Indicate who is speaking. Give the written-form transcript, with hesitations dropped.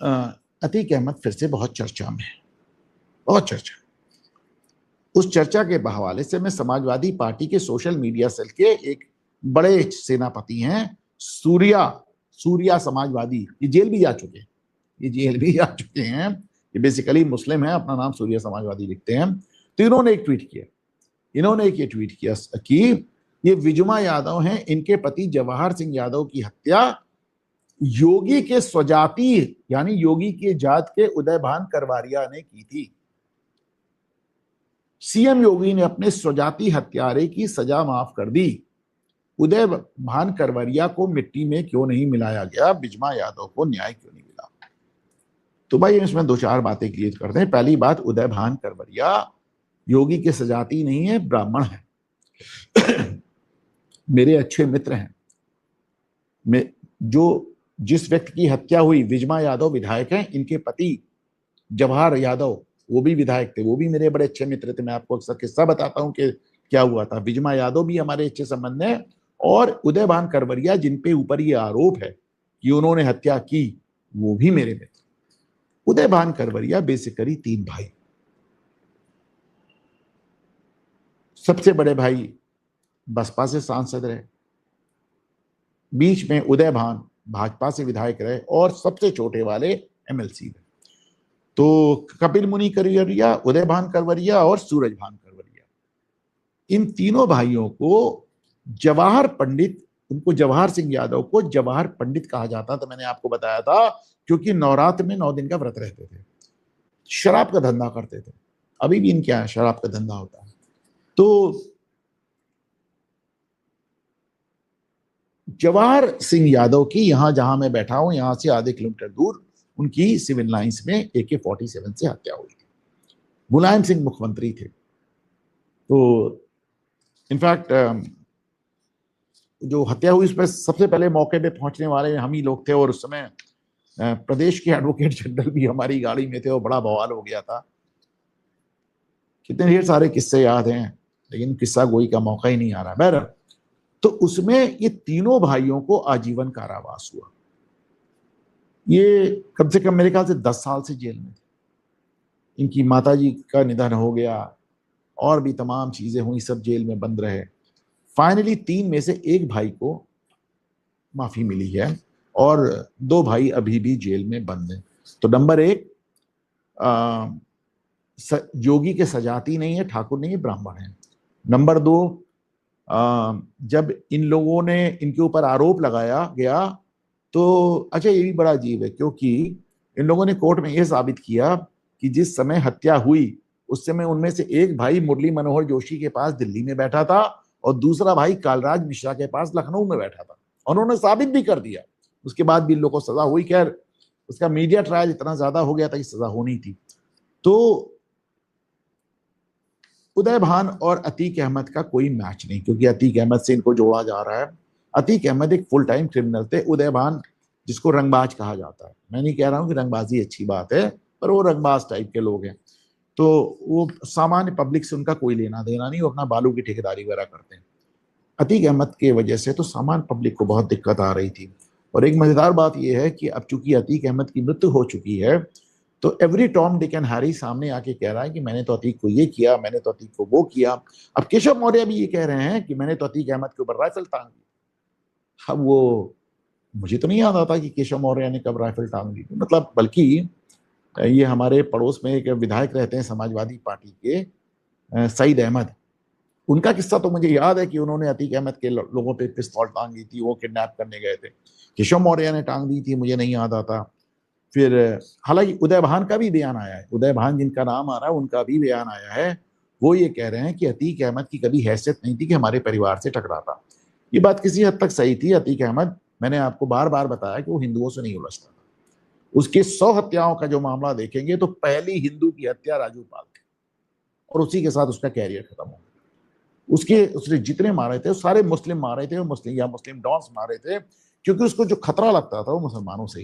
Speaker 1: अतीक अहमद फिर से बहुत चर्चा में है, बहुत चर्चा। उस चर्चा के हवाले से मैं समाजवादी पार्टी के सोशल मीडिया सेल के एक बड़े सेनापति हैं, सूर्या समाजवादी, ये जेल भी जा चुके हैं, ये जेल भी जा चुके हैं, ये बेसिकली मुस्लिम है, अपना नाम सूर्या समाजवादी लिखते हैं। तो इन्होंने एक ट्वीट किया कि ये विजुमा यादव हैं, इनके पति जवाहर सिंह यादव की हत्या योगी के स्वजाति यानी योगी के जात के उदयभान करवारिया ने की थी। सीएम योगी ने अपने स्वजाति हत्यारे की सजा माफ कर दी। उदयभान करवरिया को मिट्टी में क्यों नहीं मिलाया गया? विजुमा यादव को न्याय क्यों नहीं मिला? तो भाई इसमें दो चार बातें क्लियर करते हैं। पहली बात, उदयभान करवरिया योगी के स्वजाति नहीं है, ब्राह्मण है, मेरे अच्छे मित्र हैं। जिस व्यक्ति की हत्या हुई, विजुमा यादव विधायक हैं, इनके पति जवाहर यादव वो भी विधायक थे, वो भी मेरे बड़े अच्छे मित्र थे। मैं आपको अक्सर किस्सा बताता हूं कि क्या हुआ था। विजुमा यादव भी हमारे अच्छे संबंध हैं, और उदयभान करवरिया जिन पे ऊपर ये आरोप है कि उन्होंने हत्या की, वो भी मेरे मित्र। उदयभान करवरिया बेसिकली तीन भाई, सबसे बड़े भाई बसपा से सांसद रहे, बीच में उदयभान भाजपा से विधायक रहे, और सबसे छोटे वाले एमएलसी रहे। तो कपिल मुनि करवरिया, उदयभान करवरिया और सूरजभान करवरिया, इन तीनों भाइयों को जवाहर पंडित, उनको जवाहर सिंह यादव को जवाहर पंडित कहा जाता था। मैंने आपको बताया था, क्योंकि नवरात्र में 9 दिन का व्रत रहते थे, शराब का धंधा करते थे, अभी भी इनके यहाँ शराब का धंधा होता है। तो जवाहर सिंह यादव की यहां जहां मैं बैठा हूं, यहां से आधे किलोमीटर दूर उनकी सिविल लाइंस में AK-47 से हत्या हुई थी। मुलायम सिंह मुख्यमंत्री थे। तो इनफैक्ट जो हत्या हुई, उसमें सबसे पहले मौके पे पहुंचने वाले हम ही लोग थे, और उस समय प्रदेश के एडवोकेट जनरल भी हमारी गाड़ी में थे, और बड़ा बवाल हो गया था। कितने ढेर सारे किस्से याद हैं, लेकिन किस्सा गोई का मौका ही नहीं आ रहा। बहरहाल, तो उसमें ये तीनों भाइयों को आजीवन कारावास हुआ। ये कम से कम मेरे ख्याल से 10 साल से जेल में थे। इनकी माताजी का निधन हो गया, और भी तमाम चीजें हुई, सब जेल में बंद रहे। फाइनली 3 में से एक भाई को माफी मिली है, और 2 भाई अभी भी जेल में बंद हैं। तो नंबर 1, योगी के सजाती नहीं है, ठाकुर नहीं है, ब्राह्मण है। नंबर 2, जब इन लोगों ने इनके ऊपर आरोप लगाया गया, तो अच्छा ये भी बड़ा अजीब है, क्योंकि इन लोगों ने कोर्ट में यह साबित किया कि जिस समय हत्या हुई उस समय उनमें से एक भाई मुरली मनोहर जोशी के पास दिल्ली में बैठा था, और दूसरा भाई कालराज मिश्रा के पास लखनऊ में बैठा था। उन्होंने साबित भी कर दिया। उसके बाद भी इन लोगों को सजा हुई। खैर, उसका मीडिया ट्रायल इतना ज्यादा हो गया था कि सजा होनी थी। तो उदयभान और अतीक अहमद का कोई मैच नहीं, क्योंकि अतीक अहमद से इनको जोड़ा जा रहा है। अतीक अहमद एक फुल टाइम क्रिमिनल थे। उदयभान, जिसको रंगबाज कहा जाता है, मैं नहीं कह रहा हूं कि रंगबाजी अच्छी बात है, पर वो रंगबाज टाइप के लोग हैं। तो वो सामान्य पब्लिक से उनका कोई लेना देना नहीं, वो अपना बालू की ठेकेदारी वगैरह करते हैं। अतीक अहमद के वजह से तो सामान्य पब्लिक को बहुत दिक्कत आ रही थी। और एक मजेदार बात यह है कि अब चूंकि अतीक अहमद की मृत्यु हो चुकी है, तो every Tom Dick and Harry सामने आके कह रहा है कि मैंने तो अतीक को ये किया, मैंने तो अतीक को वो किया। अब केशव मौर्य भी ये कह रहे हैं कि मैंने तो अतीक अहमद के ऊपर राइफल टांग दी। अब वो, मुझे तो नहीं याद आता कि केशव मौर्य ने कब राइफल टांग दी, मतलब बल्कि ये हमारे पड़ोस में एक विधायक रहते हैं समाजवादी पार्टी के, सईद अहमद, उनका किस्सा तो मुझे याद है कि उन्होंने अतीक अहमद के लोगों पे पिस्तौल टांग दी थी, वो किडनैप करने गए थे। केशव मौर्य ने टांग दी थी, मुझे नहीं याद आता। फिर हालांकि उदयभान का भी बयान आया है, उदयभान जिनका नाम आ रहा है उनका भी बयान आया है। वो ये कह रहे हैं कि अतीक अहमद की कभी हैसियत नहीं थी कि हमारे परिवार से टकराता। ये बात किसी हद तक सही थी। अतीक अहमद, मैंने आपको बार बार बताया कि वो हिंदुओं से नहीं उलझता था। उसके 100 हत्याओं का जो मामला देखेंगे तो पहली हिंदू की हत्या राजू पाल थी, और उसी के साथ उसका कैरियर खत्म हो गया। उसने जितने मारे थे वो सारे मुस्लिम मारे थे, मुस्लिम डॉन्स मारे थे, क्योंकि उसको जो खतरा लगता था वो मुसलमानों से ही